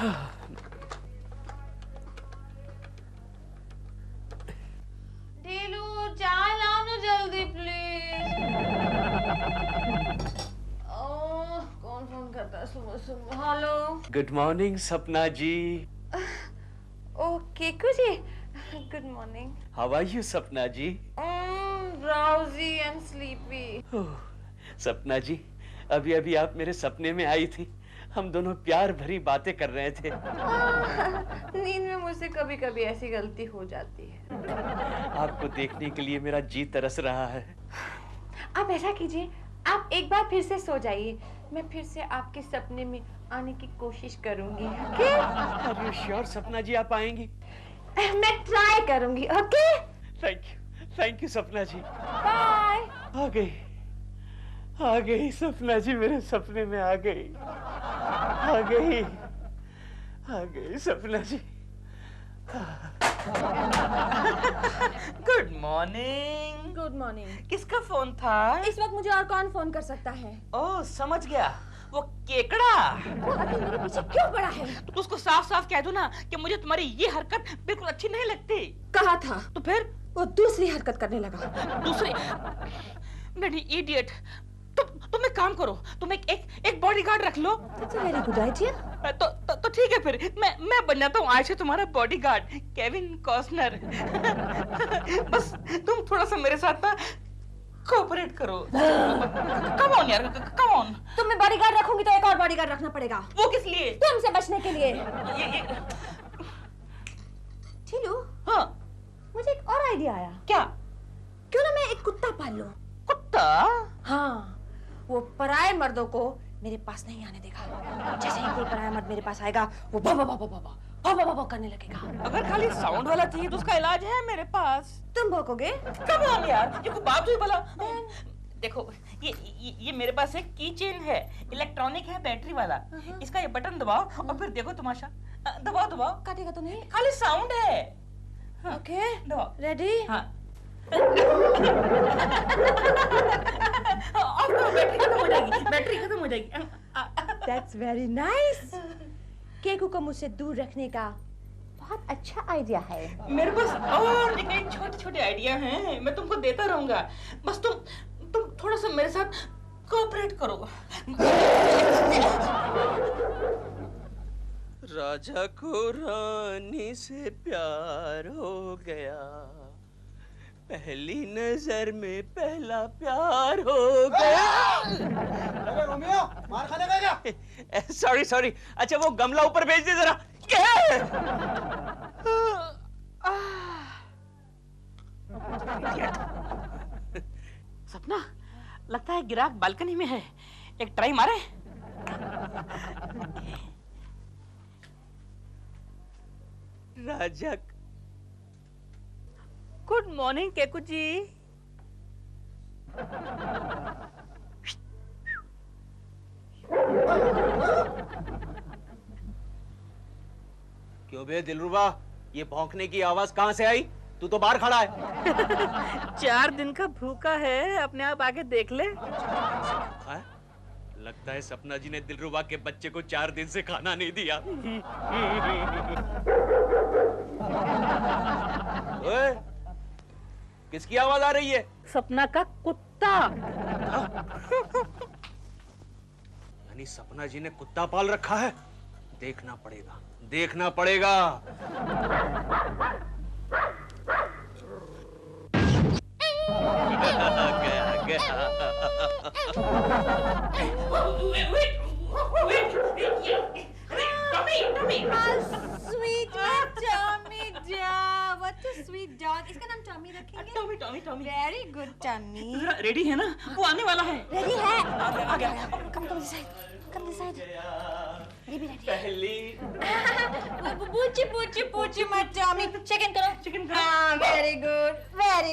ढीलू चाय लाओ ना जल्दी प्लीज। ओह कौन फोन करता है सुबह सुबह? Hello. Good morning Sapna ji. Oh Keku ji, good morning. How are you Sapna ji? Drowsy and sleepy. सपना जी, अभी अभी आप मेरे सपने में आई थी। हम दोनों प्यार भरी बातें कर रहे थे। नींद में मुझसे कभी कभी ऐसी गलती हो जाती है। आपको देखने के लिए मेरा जी तरस रहा है। आप ऐसा कीजिए, आप एक बार फिर से सो जाइए, मैं फिर से आपके सपने में आने की कोशिश करूंगी। ओके? आर यू श्योर सपना जी आप आएंगी? मैं ट्राई करूंगी। Okay? Thank you Sapna ji. Bye. आ गई सपना जी, मेरे सपने में आ गई Sapna ji. Good morning. Good morning. किसका फोन था? इस वक्त मुझे और कौन फोन कर सकता है? ओह समझ गया, वो केकड़ा। वो अभी मेरे पीछे क्यों पड़ा है? तो उसको साफ साफ कह दो ना कि मुझे तुम्हारी ये हरकत बिल्कुल अच्छी नहीं लगती। कहा था। तो फिर वो दूसरी हरकत करने लगा। दूसरी? मेरी इडियट। तुम एक काम करो, तुम एक बॉडीगार्ड रख लो। Very good idea. तो ठीक है, फिर मैं बन जाता हूँ आज से तुम्हारा बॉडीगार्ड, केविन कॉस्नर। बस तुम थोड़ा सा मेरे साथ ना कोऑपरेट करो। कम ऑन यार, कम ऑन। तुम मैं बॉडीगार्ड रखूंगी तो एक और बॉडीगार्ड रखना पड़ेगा। वो किस लिए? तुमसे बचने के लिए। ये ठीलू, हाँ मुझे एक और आइडिया आया। क्या? क्यों ना मैं एक कुत्ता पाल लूं? कुत्ता? हाँ, वो पराये मर्दों को मेरे पास नहीं आने देगा। जैसे ही कोई पराया मर्द मेरे पास आएगा, वो भौ करने लगेगा। अगर खाली साउंड वाला चाहिए तो उसका इलाज है मेरे पास। तुम भौंकोगे? कम ऑन यार, ये कोई बात हुई भला? देखो, ये मेरे पास एक की चेन है, इलेक्ट्रॉनिक है, बैटरी वाला। इसका ये बटन दबाओ और फिर देखो तमाशा। दबाओ। काटेगा तो नहीं? खाली साउंड है। ओके, दबाओ। रेडी? हाँ। बैटरी खत्म हो जाएगी। That's very nice. केकू को मुझसे दूर रखने का बहुत अच्छा आइडिया है। मेरे पास और कई छोटे-छोटे आइडिया हैं, मैं तुमको देता रहूंगा। बस तुम थोड़ा सा मेरे साथ कोऑपरेट करो। राजा को रानी से प्यार हो गया, पहली नजर में पहला प्यार हो गया। अरे रोमियो, मार खाने का क्या? सॉरी। अच्छा वो गमला ऊपर भेज दे जरा। सपना, लगता है गिराक बालकनी में है, एक ट्राई मारे। राजा। गुड मॉर्निंग केकू जी। क्यों बे दिलरुबा, ये भौंकने की आवाज कहाँ से आई? तू तो बाहर खड़ा है। 4 दिन का भूखा है, अपने आप आके देख ले। लगता है सपना जी ने दिलरुबा के बच्चे को 4 दिन से खाना नहीं दिया। ओए, किसकी आवाज आ रही है? सपना का कुत्ता। यानी सपना जी ने कुत्ता पाल रखा है। देखना पड़ेगा। स्वीट डॉग, इसका नाम टॉमी रखेंगे। Tommy. Very good Tommy. Ready है ना? वो आने वाला है। रेडी है? आ गया। Come this side. ये भी रेडी। पहली पूछी मत टॉमी। चिकन करो। हाँ, वेरी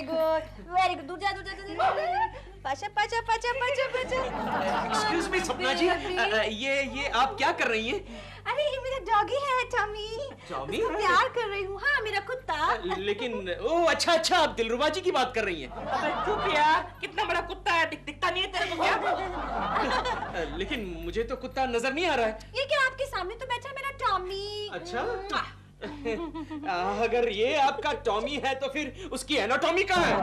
गुड। दूर जा। पाचा। एक्सक्यूज मी सपना जी, ये आप क्या कर रही हैं? अरे ये मेरा डॉगी है टॉमी। टॉमी? उसको प्यार कर रही हूँ। हाँ, मेरा कुत्ता। लेकिन ओह अच्छा आप दिलरुबा जी की बात कर रही हैं। अबे चुप यार, कितना बड़ा कुत्ता है, दिखता नहीं है तेरे को क्या? लेकिन मुझे तो कुत्ता नजर नहीं आ रहा है। ये क्या आपके सामने तो बैठा मेरा टॉमी टॉमी। अच्छा अगर ये आपका टॉमी है तो फिर उसकी एनाटॉमी कहाँ है?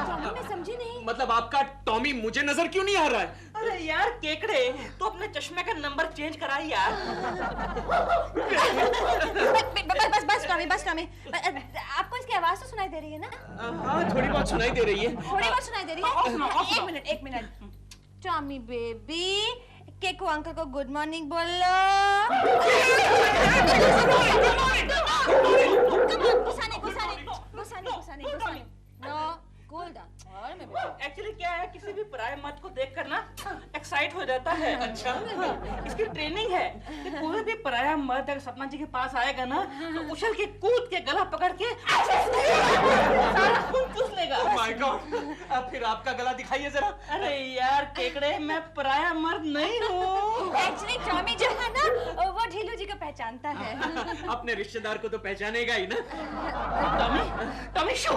टॉमी मैं समझी नहीं। मतलब आपका टॉमी मुझे नजर क्यों नहीं आ रहा है? अरे यार केकड़े, तो अपने चश्मे का नंबर चेंज कराई यार। बस टॉमी, बस टॉमी। आपको इसकी आवाज तो सुनाई दे रही है ना? हाँ थोड़ी बहुत सुनाई दे रही है। थोड़ी बहुत सुनाई दे रही है? एक मिनट। टॉमी बेबी, केको अंकल को गुड मॉर्निंग बोलो। गुस्सा नहीं। No, cool down. एक्चुअली क्या है, किसी भी पराये मर्द को देखकर ना एक्साइट हो जाता है। अच्छा इसकी ट्रेनिंग है कि कोई भी पराया मर्द अगर सपना जी के पास आएगा ना तो उछल के कूद के गला पकड़ के सारा खून चूस लेगा। Oh my God! अब फिर आपका गला दिखाइए जरा। अरे यार केकड़े, मैं पराया मर्द नहीं हूँ। एक्चुअली टॉमी जो है ना वो ढीलू जी को पहचानता है। अपने रिश्तेदार को तो पहचानेगा ही ना। टॉमी शो।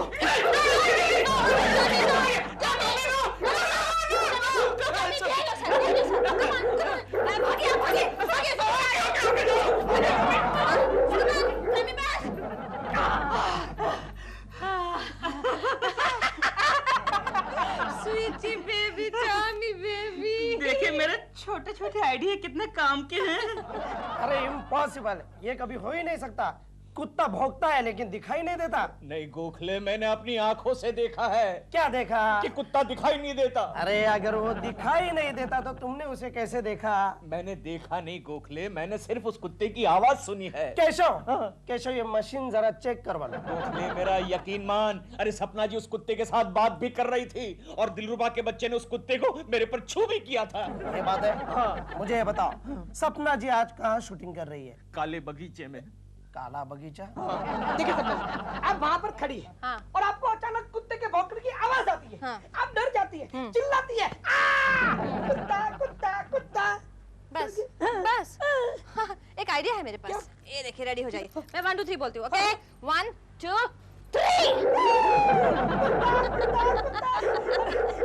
Sweetie baby, Tommy baby. देखिए मेरे छोटे छोटे आइडिया कितने काम के हैं। अरे इम्पॉसिबल, ये कभी हो ही नहीं सकता। कुत्ता भौंकता है लेकिन दिखाई नहीं देता। नहीं गोखले, मैंने अपनी आंखों से देखा है क्या देखा? कि कुत्ता दिखाई नहीं देता। अरे अगर वो दिखाई नहीं देता तो तुमने उसे कैसे देखा? मैंने देखा नहीं गोखले, मैंने सिर्फ उस कुत्ते की आवाज सुनी है। केशव, केशव ये मशीन जरा चेक करवा लो। गोखले मेरा यकीन मान, अरे सपना जी उस कुत्ते के साथ बात भी कर रही थी और दिलरुबा के बच्चे ने उस कुत्ते को मेरे पर छू भी किया था। ये बात है? हाँ। मुझे ये बताओ, सपना जी आज कहाँ शूटिंग कर रही है? काले बगीचे में। काला बगीचा? देखिए सपना जी, आप वहाँ पर खड़ी है हाँ। और आपको अचानक कुत्ते के भौंकने की आवाज आती है। हाँ। आप डर जाती है, चिल्लाती है, कुत्ता। बस हाँ, एक आइडिया है मेरे पास। ये देखिए, रेडी हो जाइए। मैं 1 2 3 बोलती हूँ। ओके 1 2 3।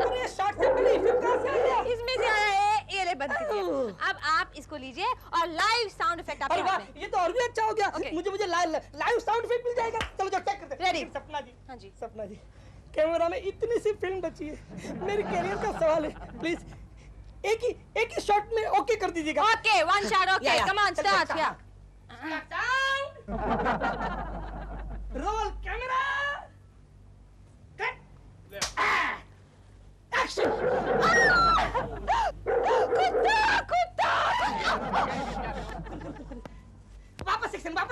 अरे शॉर्ट से पहले इफेक्ट कहाँ से आ गया? इसमें से आया है, ये ले बंद कीजिए। अब आप इसको लीजिए और लाइव साउंड इफेक्ट आपके अरे वाह, हाथ में। ये तो और भी अच्छा हो गया। Okay. मुझे लाइव साउंड इफेक्ट मिल जाएगा। चलो चेक करते हैं। Ready? सपना जी, हाँ जी। सपना जी, कैमरा में इतनी सी फिल्म बची है, मेरे करियर का सवाल है। प्लीज एक ही शॉट में ओके कर दीजिएगा। Okay 1 shot. Okay come on start. या रोल कैमरा कट एक्शन। कुत्ता। वापस सेक्शन। वापस।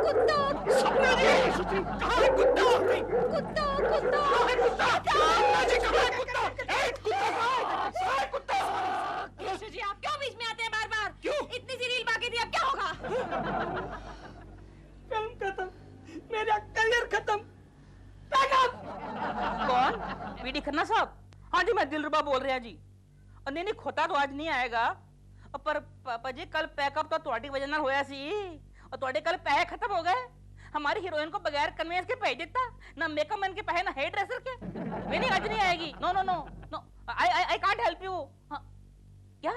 कुत्ता। सपना जी, कहाँ है कुत्ता? कुत्ता। जी आप क्यों बीच में आते हैं बार-बार? क्यों? इतनी सी रील बाकी थी, अब क्या होगा? फिल्म खत्म, मेरा करियर खत्म। पैकअप। कौन? बीडी खन्ना साहब? हाँ जी, मैं दिलरुबा बोल रहा जी। और नहीं खोता तो आज नहीं आएगा, पर पापा जी कल पैकअप तो ਤੁਹਾਡੀ वजह ਨਾਲ ਹੋਇਆ ਸੀ और ਤੁਹਾਡੇ कल पैसे खत्म हो गए। हमारी हीरोइन को बगैर कन्वेंस के भेज देता, ना मेकअप मैन के पैसे ना हेयर ड्रेसर के। नहीं आज नहीं आएगी। No I can't help you. क्या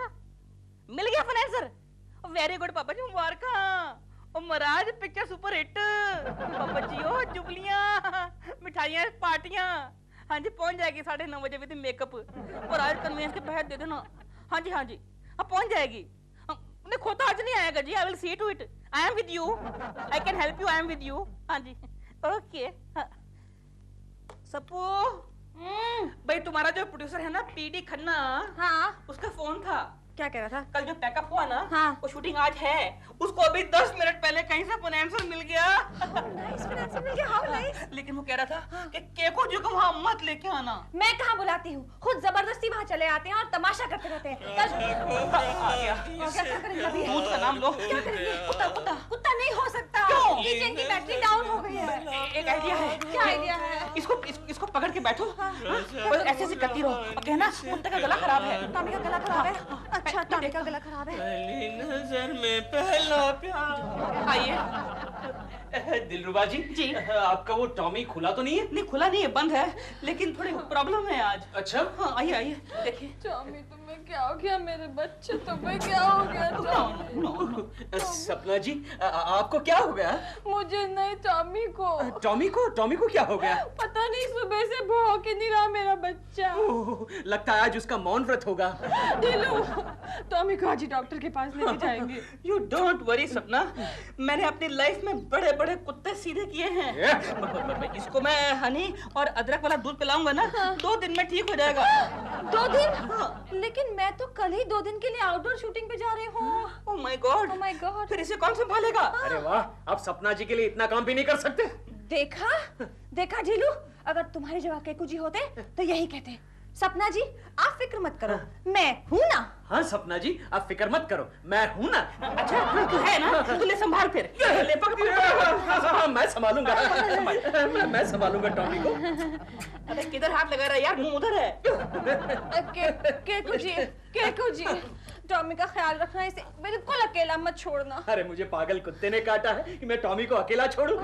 मिल गया फाइनेंसर? वेरी गुड पापा जी, मुबारक। ओ महाराज पिक्चर सुपर हिट। पापा जी ओ जुबलियां, मिठाइयां, पार्टियां। हाँ जी पहुंच जाएगी 9:30 बजे विद मेकअप। और आज कन्वेंस के पैसे दे देना। हाँ जी अब पहुंच जाएगी। नहीं खोता आज नहीं आएगा जी। I will see to it. I am with you, I can help you, I am with you. हाँ जी ओके। सप्पू भाई, तुम्हारा जो प्रोड्यूसर है ना पीडी खन्ना, हाँ उसका फोन था। क्या कह रहा था? कल जो पैकअप हुआ ना, हाँ। वो शूटिंग आज है। उसको अभी 10 मिनट पहले कहीं से फाइनेंसर मिल गया। लेकिन वो कह रहा था कि केको जी को वहाँ मत लेके आना। मैं कहाँ बुलाती हूँ, खुद जबरदस्ती वहाँ चले आते हैं और तमाशा करते रहते हैं। आ गया। क्या करेंगे अभी? दूध का नाम लो। क्या करेंगे? कुत्ता नहीं हो सकता। क्यों? किचन की बैटरी डाउन हो गई है। एक आइडिया है। क्या आइडिया है? इसको पकड़ के बैठो और ऐसे करती रहो और कहना कुत्ते का गला खराब है। टॉमी का गला खराब है? अच्छा टॉमी का गला खराब है। पहली नजर में पहला प्यार। आइए दिलरुबा जी जी। आपका वो टॉमी खुला तो नहीं है? नहीं खुला नहीं है, बंद है, लेकिन थोड़ी प्रॉब्लम है आज। अच्छा। हाँ आइए आइए देखिए। टॉमी तुम्हें क्या हो गया? मेरे बच्चे तुम्हें क्या हो गया? टॉमी सपना जी आपको क्या हो गया? मुझे नहीं, टॉमी को। टॉमी को क्या हो गया? पता नहीं, सुबह से भौंक ही नहीं रहा मेरा बच्चा। ओह, लगता है आज उसका मौन व्रत होगा। ढीलू, टॉमी को आज ही डॉक्टर के पास लेके जाएंगे। यू डोंट वरी सपना, मैंने अपनी लाइफ में बड़े बड़े कुत्ते सीधे किए हैं। इसको मैं हनी और अदरक वाला दूध पिलाऊंगा ना, 2 दिन में ठीक हो जाएगा। 2 दिन? लेकिन मैं तो कल ही 2 दिन के लिए आउटडोर शूटिंग पे जा रही हूँ। Oh my God, Oh my God। फिर इसे कौन संभालेगा? अरे वाह, आप सपना जी के लिए इतना काम भी नहीं कर सकते? देखा ढीलू, अगर तुम्हारी जगह केकू जी होते तो यही कहते, सपना जी आप फिक्र मत करो, मैं हूं ना। हाँ सपना जी आप फिक्र मत करो, मैं हूं ना। अच्छा तू है ना, तू ले संभाल फिर। ले पकड़। मैं संभालूंगा। मैं संभालूंगा टॉमी को। अरे किधर हाथ लगा रहा है यार, मुंह उधर है। केकू जी टॉमी का ख्याल रखना, इसे बिल्कुल अकेला मत छोड़ना। अरे मुझे पागल कुत्ते ने काटा है कि मैं टॉमी को अकेला छोड़ूं?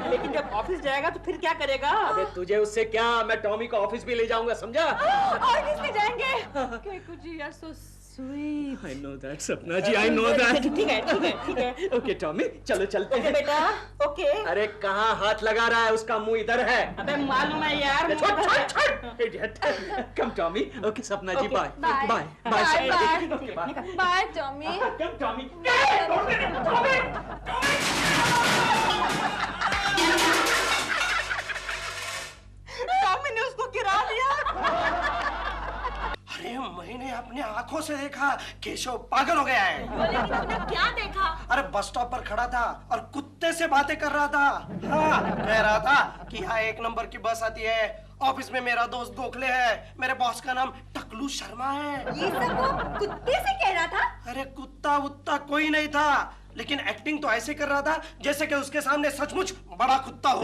लेकिन जब ऑफिस जाएगा तो फिर क्या करेगा? अबे तुझे उससे क्या, मैं टॉमी को ऑफिस भी ले जाऊंगा, समझा? और किसमें जाएंगे? केकू जी यार so sweet. I know that सपना जी, I know that। ठीक है। ओके टॉमी चलो चलते हैं। बेटा ओके। अरे कहाँ हाथ लगा रहा है, उसका मुंह इधर है। अबे मालूम है यार। छोड़ इडियट। कम Tommy. Okay Sapna ji bye bye bye bye Tommy. Come Tommy. Tommy ने उसको गिरा दिया। अरे मैंने अपने आंखों से देखा, केशव पागल हो गया है। लेकिन तुमने क्या देखा? अरे बस स्टॉप पर खड़ा था और कुत्ते से बातें कर रहा था। हाँ, कह रहा था कि यहाँ 1 नंबर की बस आती है, ऑफिस में मेरा दोस्त गोखले है, मेरे बॉस का नाम टकलू शर्मा है। ये सब वो कुत्ते से कह रहा था? अरे कुत्ता वुत्ता कोई नहीं था, लेकिन एक्टिंग तो ऐसे कर रहा था जैसे कि उसके सामने सचमुच बड़ा कुत्ता हो।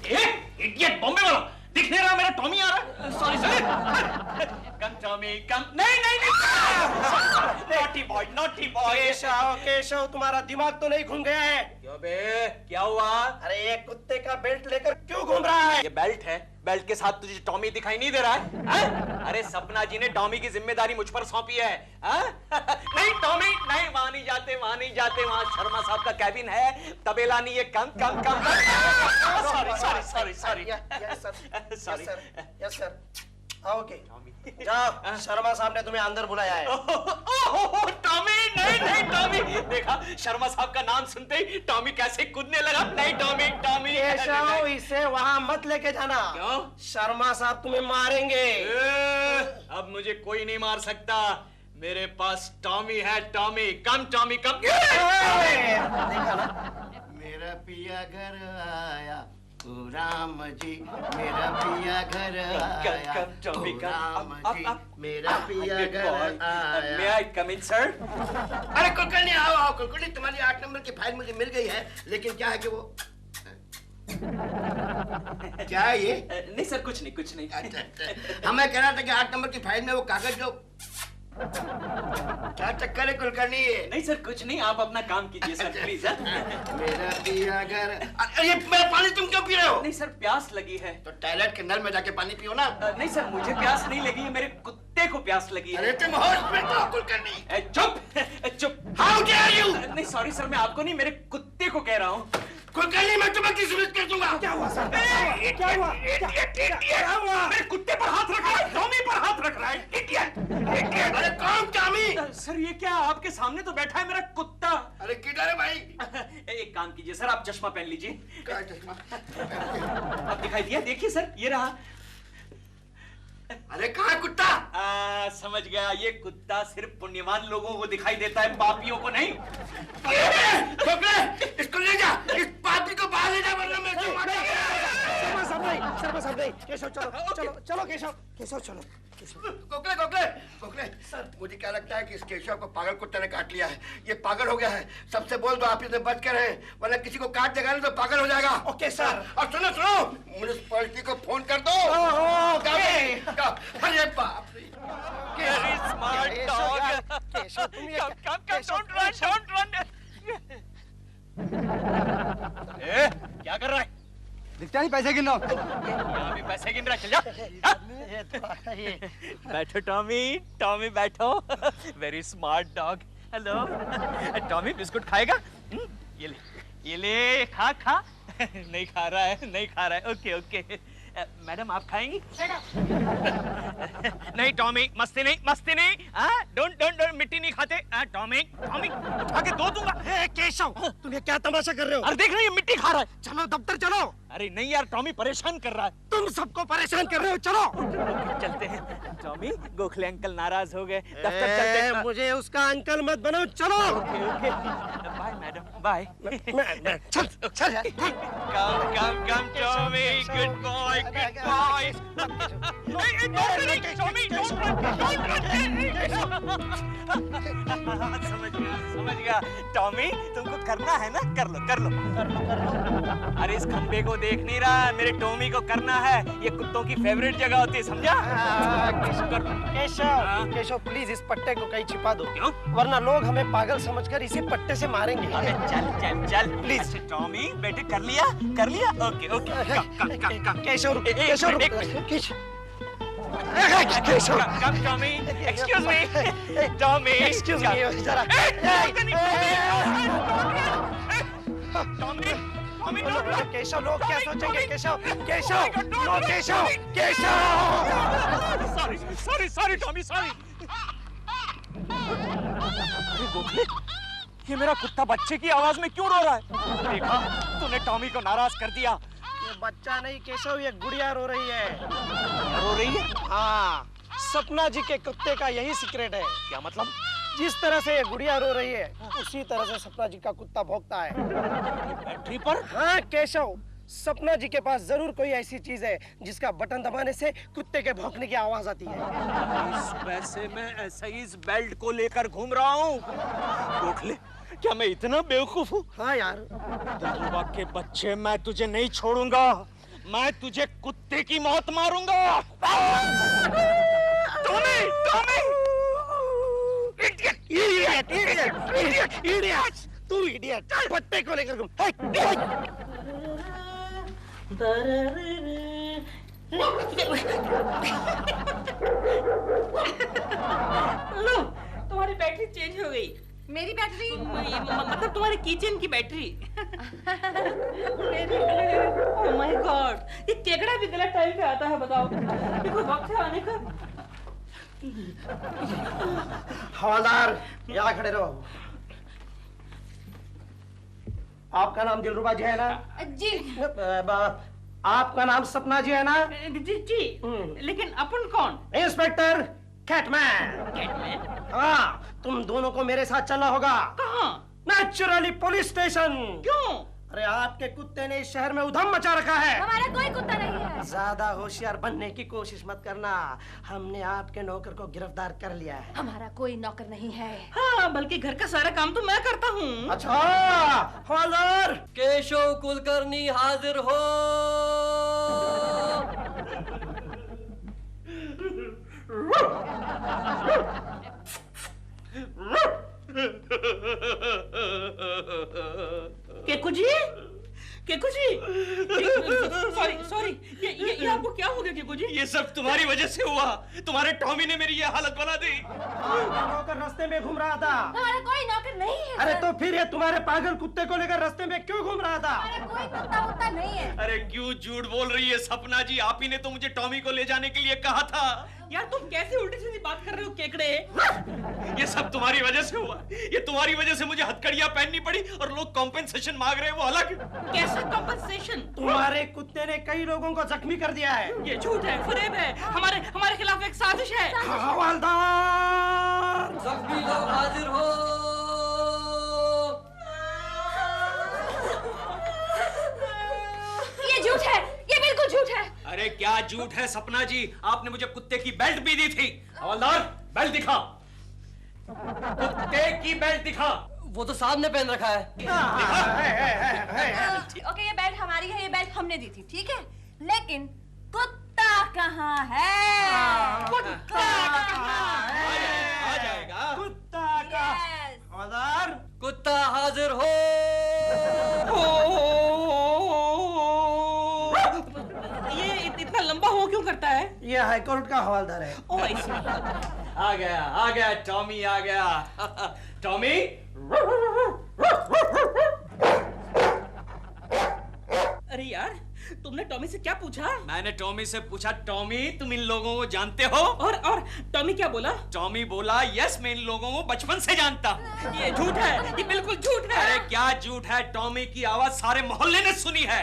इडियट बॉम्बे वाला, दिख नहीं रहा मेरा टॉमी आ रहा? सॉरी कम टॉमी कम। नहीं नॉटी बॉय। केशव तुम्हारा दिमाग तो नहीं घूम गया है? क्यों बे, क्या हुआ? अरे ये कुत्ते का बेल्ट लेकर क्यों घूम रहा है? ये बेल्ट है, बेल्ट के साथ तुझे टॉमी दिखाई नहीं दे रहा है? हाँ? अरे सपना जी ने टॉमी की जिम्मेदारी मुझ पर सौंपी है। हाँ? नहीं टॉमी नहीं, वहां नहीं जाते, वहां शर्मा साहब का कैबिन है, तबेला नहीं है। कम सॉरी यस सर। ओके जाओ, शर्मा साहब ने तुम्हें अंदर बुलाया है। टॉमी नहीं टॉमी, देखा शर्मा साहब का नाम सुनते ही टॉमी कैसे कूदने लगा। नहीं टॉमी केशव इसे वहां मत लेके जाना। क्यों? शर्मा साहब तुम्हें मारेंगे। अब मुझे कोई नहीं मार सकता, मेरे पास टॉमी है। टॉमी कम। देखा ना, मेरा पिया घर आया, ओ राम जी मेरा पिया घर आया, टॉमी ओ राम जी मेरा पिया घर आया। May I come in, sir? अरे कुलकर्णी आओ कुलकर्णी, तुम्हारी 8 नंबर की फाइल मुझे मिल गई है, लेकिन क्या है कि वो क्या है ये? नहीं सर, कुछ नहीं। अच्छा। मैं कह रहा था कि 8 नंबर की फाइल में वो कागज जो क्या चक्कर है कुलकर्णी? नहीं सर, कुछ नहीं, आप अपना काम कीजिए सर प्लीज। मेरा पिया घर। ये मेरा पानी तुम क्यों पी रहे हो? नहीं सर, प्यास लगी है। तो टॉयलेट के नल में जाके पानी पियो ना। नहीं सर, मुझे प्यास नहीं लगी है, मेरे कुत्ते को प्यास लगी है। अरे तुम होश में तो कुलकर्णी। चुप। How dare you? नहीं सॉरी सर, मैं आपको नहीं, मेरे कुत्ते को कह रहा हूँ। कुलकर्णी मैं तुम्हें किस सूरत कर दूंगा। क्या हुआ सर? क्या हुआ? मेरे कुत्ते पर हाथ रख रहा है, टॉमी पर हाथ रख रहा है। इडियट। अरे कौन टॉमी? सर ये क्या, आपके सामने तो बैठा है मेरा कुत्ता। अरे किधर है भाई? एक काम कीजिए सर, आप चश्मा पहन लीजिए। क्या चश्मा? अब दिखाई दिया? देखिए सर, ये रहा। अरे कहाँ है कुत्ता? समझ गया, ये कुत्ता सिर्फ पुण्यवान लोगों को दिखाई देता है, पापियों को नहीं। इसको ले जा, इस पापी को बाहर ले जा, वरना मैं इसको मारूंगा। शर्मा साहब नहीं। केशव चलो केशव चलो। गोखले सर, मुझे क्या लगता है कि इस केशव को पागल कुत्ते ने काट लिया है। ये पागल हो गया है, सबसे बोल दो आप इसे बच कर है, वरना किसी को काट देगा तो पागल हो जाएगा। Okay sir. और सुनो म्युनिसिपैलिटी को फोन कर दो। अरे बाप रे, Very smart dog. केशव तुम ये Come, don't run. क्या कर रहा है? दिखता नहीं, पैसे गिन लो। यहाँ भी पैसे गिन रहा है, चल जा। बैठो टॉमी, टॉमी बैठो। Very smart dog. Hello Tommy, biscuit खाएगा? ये ले खा खा। नहीं खा रहा है, नहीं खा रहा है। Okay okay. मैडम आप खाएंगी? नहीं टॉमी, मस्ती नहीं, मस्ती नहीं। डोंट डोंट डोंट, मिट्टी नहीं खाते। टॉमी टॉमी, उठा के दो दूंगा। केशव, तुम ये क्या तमाशा कर रहे हो? अरे देख रही है, मिट्टी खा रहा है। चलो दफ्तर चलो। अरे नहीं यार, टॉमी परेशान कर रहा है। तुम सबको परेशान कर रहे हो, चलो। चलते हैं। टॉमी, गोखले अंकल नाराज हो गए, दफ्तर चलते हैं। मुझे उसका अंकल मत बनाओ, चलो। Okay okay, bye madam, bye. चल चल यार। Come come come Tommy, good boy, good boy. समझ गया टॉमी, तुमको करना है ना, कर लो कर लो। अरे इस खंबे को देख नहीं रहा, मेरे टॉमी को करना है। ये कुत्तों की फेवरेट जगह होती है, समझा? केशव, केशव प्लीज इस पट्टे को कहीं छिपा दो। क्यों? वरना लोग हमें पागल समझकर इसी पट्टे से मारेंगे। अबे चल चल चल प्लीज। टॉमी बेटे, कर लिया कर लिया। Okay okay, come come come. Keshav रुक, केशव रुक, Keshav. Come Tommy, excuse me Tommy, excuse me जरा। टॉमी टॉमी, केशव, लोग क्या सोचेंगे? Keshav, Keshav, no Keshav, Keshav. Sorry sorry sorry Tommy, sorry. अरे गोखले, ये मेरा कुत्ता बच्चे की आवाज में क्यों रो रहा है? देखा, तूने टॉमी को नाराज कर दिया। ये बच्चा नहीं केशव, ये गुड़िया रो रही है। रो रही है? हाँ, सपना जी के कुत्ते का यही सीक्रेट है। क्या मतलब? जिस तरह से ये गुड़िया रो रही है, उसी तरह से सपना जी का कुत्ता भौंकता है। बैटरी पर? हाँ केशव, सपना जी के पास जरूर कोई ऐसी चीज है जिसका बटन दबाने से कुत्ते के भौंकने की आवाज आती है। इस वैसे मैं ऐसा ही इस बेल्ट को लेकर घूम रहा हूँ। गोखले, क्या मैं इतना बेवकूफ हूँ? हाँ यार। दिलरुबा के बच्चे, मैं तुझे नहीं छोड़ूंगा। मैं तुझे कुत्ते की मौत मारूंगा। Tommy, Tommy! Idiot, idiot, idiot, idiot! तू इडियट! पट्टे को लेकर घूम। लो, तुम्हारी बैटरी चेंज हो गई। मेरी बैटरी? मतलब तुम्हारे किचन की बैटरी। मेरी? ओह माय गॉड, ये केकड़ा भी गलत टाइम पे आता है, बताओ। देखो वक्त है आने का। हवलदार, यहाँ खड़े रहो। आपका नाम दिलरुबा जी है ना? जी। आपका नाम सपना जी है ना? जी, लेकिन अपन कौन? इंस्पेक्टर कैटमैन। कैटमैन? हाँ, तुम दोनों को मेरे साथ चलना होगा। कहाँ? Naturally police station. क्यों? अरे आपके कुत्ते ने इस शहर में उधम मचा रखा है। हमारा कोई कुत्ता नहीं है। ज्यादा होशियार बनने की कोशिश मत करना। हमने आपके नौकर को गिरफ्तार कर लिया है। हमारा कोई नौकर नहीं है। हाँ, बल्कि घर का सारा काम तो मैं करता हूँ। अच्छा, हवलदार। केशव कुलकर्णी हाजिर हो। केकू जी, केकू जी, सॉरी सॉरी, ये आपको क्या हो गया केकू जी? ये सब तुम्हारी वजह से हुआ। तुम्हारे टॉमी ने मेरी ये हालत बना दी। नौकर रास्ते में घूम रहा था। हमारा कोई नौकर नहीं है। अरे तो फिर ये तुम्हारे पागल कुत्ते को लेकर रास्ते में क्यों घूम रहा था? हमारा कोई कुत्ता वुत्ता नहीं है। अरे क्यों झूठ बोल रही है सपना जी? आप ही ने तो मुझे टॉमी को ले जाने के लिए कहा था। यार तुम कैसे उल्टी सीधी बात कर रहे हो केकड़े? ये सब तुम्हारी वजह से हुआ। ये तुम्हारी वजह से मुझे हथकड़ियां पहननी पड़ी और लोग कॉम्पेंसेशन मांग रहे हैं, वो अलग। कैसे कॉम्पेंसेशन? तुम्हारे कुत्ते ने कई लोगों को जख्मी कर दिया है। ये झूठ है, फरेब है, हमारे खिलाफ एक साजिश है। हवलदार, सभी लोग हाजिर हो। ये झूठ है, ये बिल्कुल झूठ है। अरे क्या झूठ है सपना जी? आपने मुझे कुत्ते की बेल्ट भी दी थी। हवलदार, बेल्ट दिखा। कुत्ते की बेल्ट दिखा। वो तो साहब ने पहन रखा है। ओके, ये बेल्ट हमारी है, ये बेल्ट हमने दी थी, ठीक है। लेकिन कुत्ता कहाँ है? कुत्ता कहाँ है? आ जाएगा। कुत्ता का। Yes. हवलदार, कुत्ता हाजिर हो। ओ ये हाई कोर्ट का हवालदार है। ओ आई सी। आ गया टॉमी आ गया। टॉमी, अरे यार, तुमने टॉमी से क्या पूछा? मैंने टॉमी से पूछा, टॉमी तुम इन लोगों को जानते हो? और टॉमी क्या बोला? टॉमी बोला, यस मैं इन लोगों को बचपन से जानता हूँ। ये झूठ है, ये बिल्कुल झूठ है। अरे क्या झूठ है, टॉमी की आवाज सारे मोहल्ले ने सुनी है।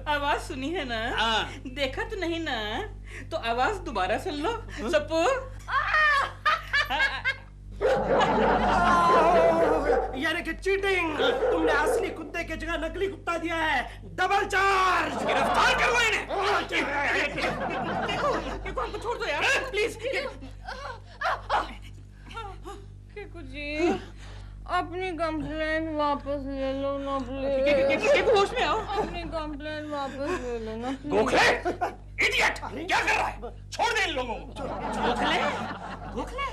आवाज सुनी है ना? हाँ। देखा तो नहीं ना? तो आवाज दोबारा सुन लो। सप्पू। यानी कि चीटिंग, तुमने असली कुत्ते की जगह नकली कुत्ता दिया है। Double charge. गिरफ्तार कर लो इन्हें। केको हमको छोड़ दो यार, प्लीज। केको जी, अपनी कंप्लेंट वापस ले लो ना प्लीज। केको होश में आओ। अपनी कंप्लेंट वापस ले लो ना प्लीज। गोखले, इडियट, क्या कर रहा है? छोड़ दे इन लोगों को। गोखले।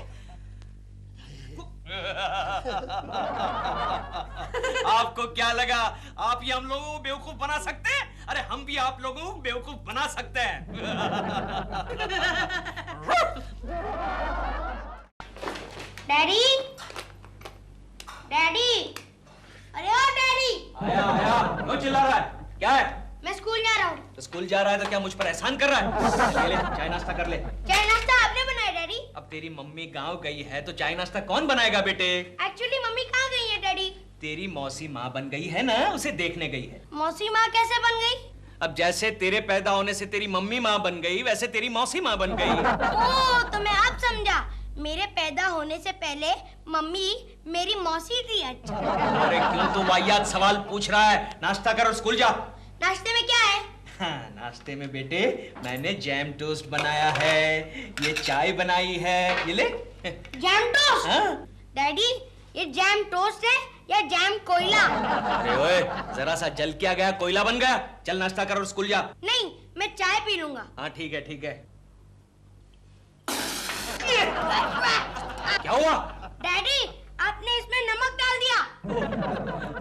आपको क्या लगा आप ही हम लोगों को बेवकूफ बना सकते हैं? अरे हम भी आप लोगों को बेवकूफ बना सकते हैं। डैडी, डैडी, अरे ओ डैडी। आया क्यों चिल्ला रहा है? क्या है? मैं स्कूल जा रहा हूँ। तो स्कूल जा रहा है तो क्या मुझ पर एहसान कर रहा है? ले चाय नाश्ता कर ले। चाय नाश्ता आपने बनाया डैडी? अब तेरी मम्मी गांव गई है तो चाय नाश्ता कौन बनाएगा बेटे? एक्चुअली मम्मी कहाँ गई है डैडी? तेरी मौसी माँ बन गई है ना, उसे देखने गई है। मौसी माँ कैसे बन गई? अब जैसे तेरे पैदा होने से तेरी मम्मी माँ बन गई, वैसे तेरी मौसी माँ बन गई। ओह, तो मैं अब समझा। मेरे पैदा होने से पहले मम्मी मेरी मौसी थी। अच्छा। अरे क्यों तो वाहियात सवाल पूछ रहा है? नाश्ता कर और स्कूल जा। नाश्ते में क्या है? हाँ, नाश्ते में बेटे मैंने जैम टोस्ट बनाया है, ये चाय बनाई है, ये ले। Jam toast? हाँ? डैडी, ये जैम टोस्ट है या जैम कोयला? अरे ओए, जरा सा जल क्या गया, कोयला बन गया। चल नाश्ता कर और स्कूल जा। नहीं, मैं चाय पी लूंगा। हाँ ठीक है ठीक है। क्या हुआ? डैडी, आपने इसमें नमक डाल दिया।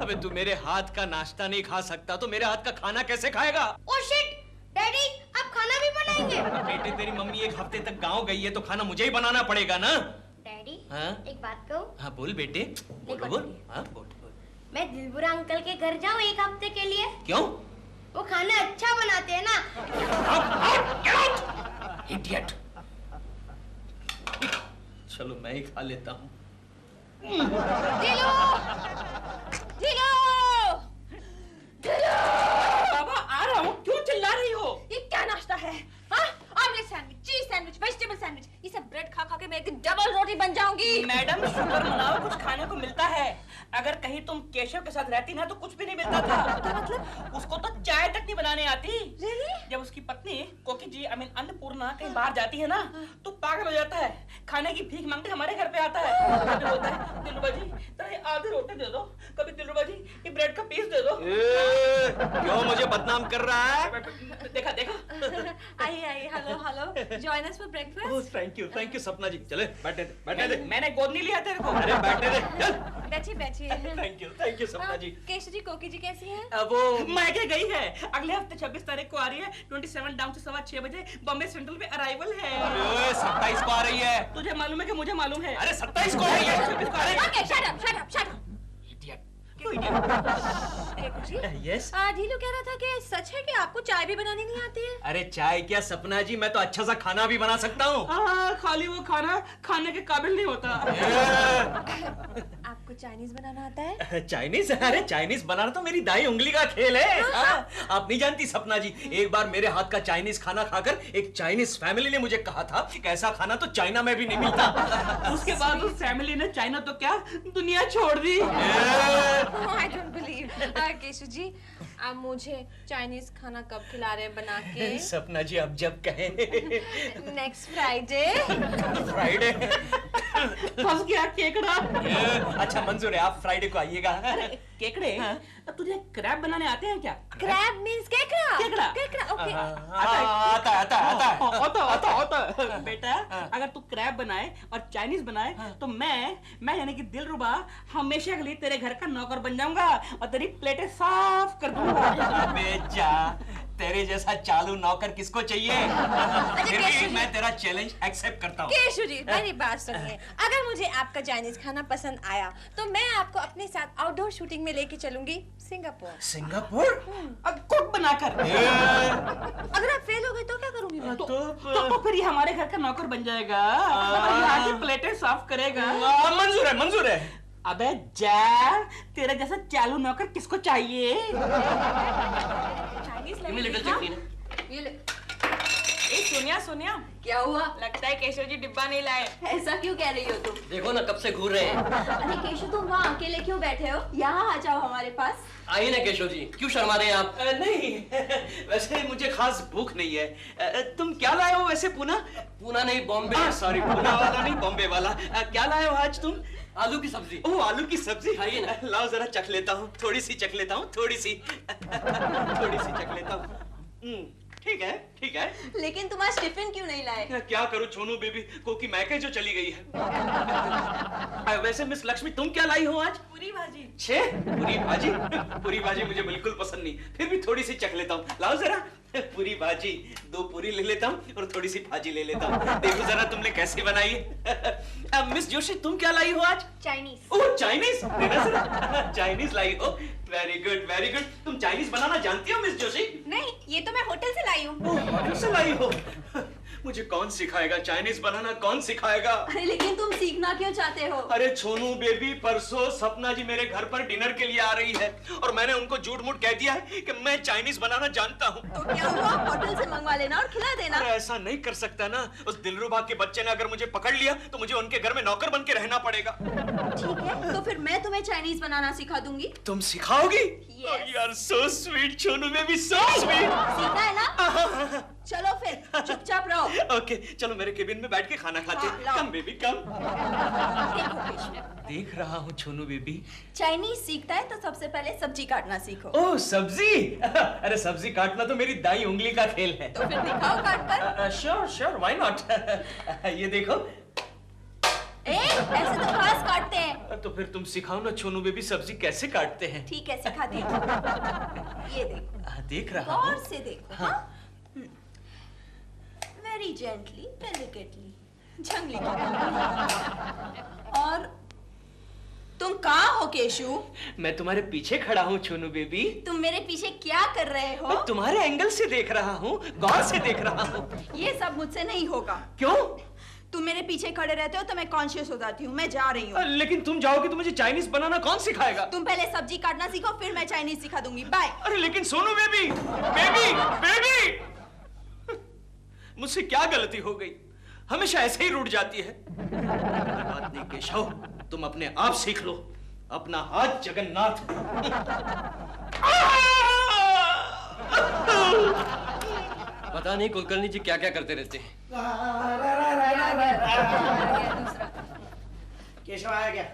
अबे तू मेरे हाथ का नाश्ता नहीं खा सकता तो मेरे हाथ का खाना कैसे खाएगा? ओह शिट, डैडी आप खाना भी बनाएंगे? बेटे तेरी मम्मी एक हफ्ते तक गांव गई है तो खाना मुझे ही बनाना पड़ेगा ना। डैडी, हाँ? एक बात कहूँ? हाँ बोल बेटे। बोल। हाँ बोल। मैं दिलबुरा अंकल के घर जाऊँ एक हफ्ते के लिए? क्यों? वो खाना अच्छा बनाते हैं ना। इडियट। चलो मैं ही खा लेता हूँ। ढीलो! ढीलो! ढीलो! बाबा आ रहा हूँ, क्यों चिल्ला रही हो? ये क्या नाश्ता है? हाँ? Omelette sandwich, cheese sandwich, vegetable sandwich, ये सब ब्रेड खा खा के मैं एक डबल रोटी बन जाऊंगी। मैडम शुक्र मनाओ, कुछ खाने को मिलता है। अगर कहीं तुम केशव के साथ रहती ना तो कुछ भी नहीं मिलता था। क्या मतलब? उसको तो चाय तक नहीं बनाने आती। Really? जब उसकी पत्नी कोकी जी अन्नपूर्णा कहीं बाहर जाती है ना तो पागल हो जाता है, खाने की भीख मांगते हमारे घर पे आता है। कभी बोलता है दिलरुबा जी तो ये आधी रोटी दे दो, कभी दिलरुबा जी ये ब्रेड का पीस दे दो। क्यों मुझे बदनाम कर रहा है? देखा देखा। आइए hello join us for breakfast. Thank you Sapna जी। चले बैठे दे। मैंने गोद नहीं लिया तेरे को। अरे बैठे दे, चल। बैठिए। थैंक यू सपना जी। केशव जी, कोकी जी कैसी हैं? अब वो मायके गई है, अगले हफ्ते 26 तारीख को आ रही है। 27 डाउन से 6:15 बजे बॉम्बे सेंट्रल पे अराइवल है। अरे 27 को आ रही है। तुझे मालूम है कि मुझे मालूम है? अरे 27 को आ रही है। 26 को आ रही है। Okay, shut up. क्यों idiot? केको जी, यस। ढीलो कह रहा था कि सच है कि आपको चाय भी बनानी नहीं आती है? अरे चाय क्या सपना जी, मैं तो अच्छा सा खाना भी बना सकता हूँ। हाँ, खाली वो खाना खाने के काबिल नहीं होता। आपको चाइनीज बनाना आता है? चाइनीज? अरे चाइनीज बनाना तो मेरी दाई उंगली का खेल है। हाँ? आप नहीं जानती सपना जी, एक बार मेरे हाथ का चाइनीज खाना खाकर एक चाइनीज फैमिली ने मुझे कहा था कि ऐसा खाना तो चाइना में भी नहीं मिलता। उसके बाद उस फैमिली ने चाइना तो क्या दुनिया छोड़ दी। I don't believe. Keshav ji, आप मुझे चाइनीज खाना कब खिला रहे हैं बना के? सपना जी अब जब कहे। Next Friday. फ्राइडे? फंस गया केकड़ा। अच्छा मंजूर है, आप फ्राइडे को आइएगा। केकड़े? अब तुझे क्रैब बनाने आते हैं क्या? क्रैब मीन्स केकड़ा? केकड़ा। ओके। आता। बेटा, अगर तू क्रैब बनाए और चाइनीज बनाए तो मैं यानी कि दिलरुबा हमेशा के लिए तेरे घर का नौकर बन जाऊंगा और तेरी प्लेटें साफ कर दूंगा। बेजा तेरे जैसा चालू नौकर किसको चाहिए? फिर भी मैं तेरा चैलेंज एक्सेप्ट करता हूँ। केशव जी मेरी बात सुनिए, अगर मुझे आपका चाइनीज खाना पसंद आया तो मैं आपको अपने साथ आउटडोर शूटिंग में लेके चलूंगी सिंगापुर। सिंगापुर? अब कुक बनाकर। अगर आप फेल हो गए तो क्या करूंगी मैं? तो फिर ये हमारे घर का नौकर बन जाएगा और यहाँ की प्लेटें साफ करेगा। मंजूर है, मंजूर है। अबे जा, तेरा जैसा चालू नौकर किसको चाहिए? चाइनीज लिटिल चटनी ना। ये ले। ए सोनिया, सोनिया, क्या हुआ? लगता है केशव जी डिब्बा नहीं लाए। ऐसा क्यों कह रही हो तुम? देखो ना कब से घूर रहे हैं। अरे केशव तुम वहाँ अकेले क्यों बैठे हो? यहाँ आ जाओ हमारे पास। आइए ना केशव जी, क्यों शर्मा रहे हैं आप? नहीं, वैसे मुझे खास भूख नहीं है। तुम क्या लाए हो वैसे? पूना? पूना नहीं, बॉम्बे। सॉरी, पूना वाला नहीं, बॉम्बे वाला। क्या लाए हो आज तुम? आलू की सब्जी। ओह, आलू की सब्जी। खाइए ना। लाओ जरा चख लेता हूँ, थोड़ी सी चख लेता हूँ, थोड़ी सी चख लेता हूँ। ठीक है, ठीक है। लेकिन तुम आज टिफिन क्यों नहीं लाए? क्या करूं छोनू बेबी, कोकी मैके जो चली गई है। वैसे मिस लक्ष्मी तुम क्या लाई हो आज? पूरी भाजी। छे? पूरी भाजी? पूरी भाजी मुझे बिल्कुल पसंद नहीं, फिर भी थोड़ी सी चख लेता हूँ। लाओ जरा पूरी भाजी, 2 पूरी ले लेता हूँ और थोड़ी सी भाजी ले लेता हूँ। देखो जरा तुमने कैसे बनाई है। मिस जोशी तुम क्या लाई हो आज? चाइनीज। ओह चाइनीज, देना जरा। चाइनीज लाई हो, वेरी गुड वेरी गुड। तुम चाइनीज बनाना जानती हो मिस जोशी? नहीं, ये तो मैं होटल से लाई हूँ। होटल से लाई हो? मुझे कौन सिखाएगा चाइनीज बनाना, कौन सिखाएगा? अरे लेकिन तुम सीखना क्यों चाहते हो? अरे छोनू बेबी, परसों सपना जी मेरे घर पर डिनर के लिए आ रही है और मैंने उनको झूठ मूठ कह दिया है कि मैं चाइनीज बनाना जानता हूँ। तो क्या हुआ, होटल से मंगवा लेना और खिला देना। अरे ऐसा नहीं कर सकता ना, उस दिलरुबा के बच्चे ने अगर मुझे पकड़ लिया तो मुझे उनके घर में नौकर बन के रहना पड़ेगा। ठीक है, तो फिर मैं तुम्हें चाइनीज बनाना सिखा दूंगी। तुम सिखाओगी? Yes. You are so sweet Chhonu baby, so sweet. सीखा है ना? चलो फिर चुपचाप रहो। ओके, चलो मेरे केबिन में बैठ के खाना खाते हाँ, हैं। लाओ। कम बेबी कम। देखो केशव, देख रहा हूँ छोनू बेबी। चाइनीज सीखता है तो सबसे पहले सब्जी काटना सीखो। ओह सब्जी? अरे सब्जी काटना तो मेरी दाई उंगली का खेल है। तो फिर दिखाओ काट कर। Sure sure, why not. ये देखो। ऐसे तो घास काटते हैं। तो फिर तुम सिखाओ ना छोनू बेबी, सब्जी कैसे काटते हैं? ठीक है, सिखाती हूँ। ये देखो, देख रहा गौर हूँ। से देखो। वेरी जेंटली, डेलिकेटली, जंगली। और तुम कहाँ हो केशु? मैं तुम्हारे पीछे खड़ा हूँ छोनू बेबी। तुम मेरे पीछे क्या कर रहे हो? मैं तुम्हारे एंगल से देख रहा हूँ, गौर से देख रहा हूँ। ये सब मुझसे नहीं होगा। क्यों? तुम मेरे पीछे खड़े रहते हो तो मैं कॉन्शियस हो जाती हूँ। मैं जा रही हूँ। लेकिन तुम जाओगे तो मुझे चाइनीज बनाना कौन सिखाएगा? तुम पहले सब्जी काटना सीखो, फिर मैं चाइनीज सिखा दूंगी। बाय। अरे लेकिन सोनू बेबी, बेबी बेबी, मुझसे क्या गलती हो गई? हमेशा ऐसे ही रूठ जाती है। बात नहीं केशव, तुम अपने आप सीख लो। अपना हाथ जगन्नाथ। पता नहीं कुलकर्णी जी क्या क्या करते रहते हैं। केशव आया क्या?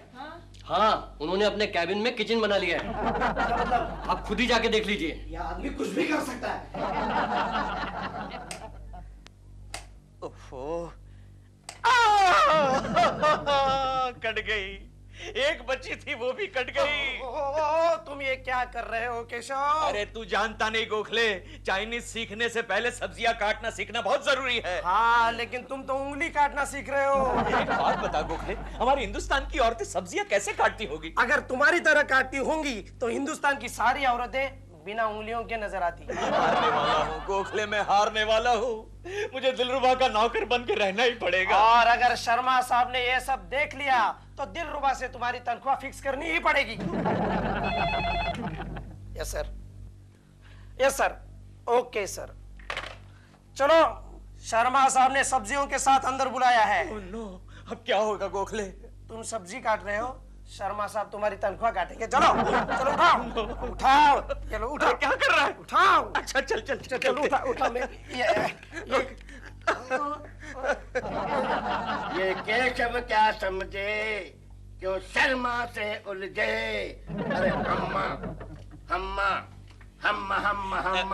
हाँ, उन्होंने अपने कैबिन में किचन बना लिया है। क्या मतलब? आप खुद ही जाके देख लीजिए। ये आदमी कुछ भी कर सकता है। ओफो, कट गई। एक बच्ची थी वो भी कट गई। तुम ये क्या कर रहे हो केशव? अरे तू जानता नहीं गोखले, चाइनीज सीखने से पहले सब्जियां काटना सीखना बहुत जरूरी है। हाँ, लेकिन तुम तो उंगली काटना सीख रहे हो। एक बात बता गोखले, हमारे हिंदुस्तान की औरतें सब्जियां कैसे काटती होगी? अगर तुम्हारी तरह काटती होंगी तो हिंदुस्तान की सारी औरतें बिना उंगलियों के नजर आती। हारने वाला हूँ गोखले, मैं हारने वाला हूँ। मुझे दिलरुबा का नौकर बन के रहना ही पड़ेगा। और अगर शर्मा साहब ने ये सब देख लिया तो दिलरुबा से तुम्हारी तनख्वाह फिक्स करनी ही पड़ेगी। Yes sir, yes sir, okay sir. चलो, शर्मा साहब ने सब्जियों के साथ अंदर बुलाया है। ओह नो, अब क्या होगा गोखले? तुम सब्जी काट रहे हो, शर्मा साहब तुम्हारी तनख्वाह काटेंगे। चलो चलो, उठाओ उठाओ, चलो उठाओ। क्या कर रहा है? उठाओ। अच्छा चल चल चल, चलो उठा उठा। ये केशव क्या समझे, क्यों शर्मा से उलझे। अरे अम्मा, अम्मा, हम्मा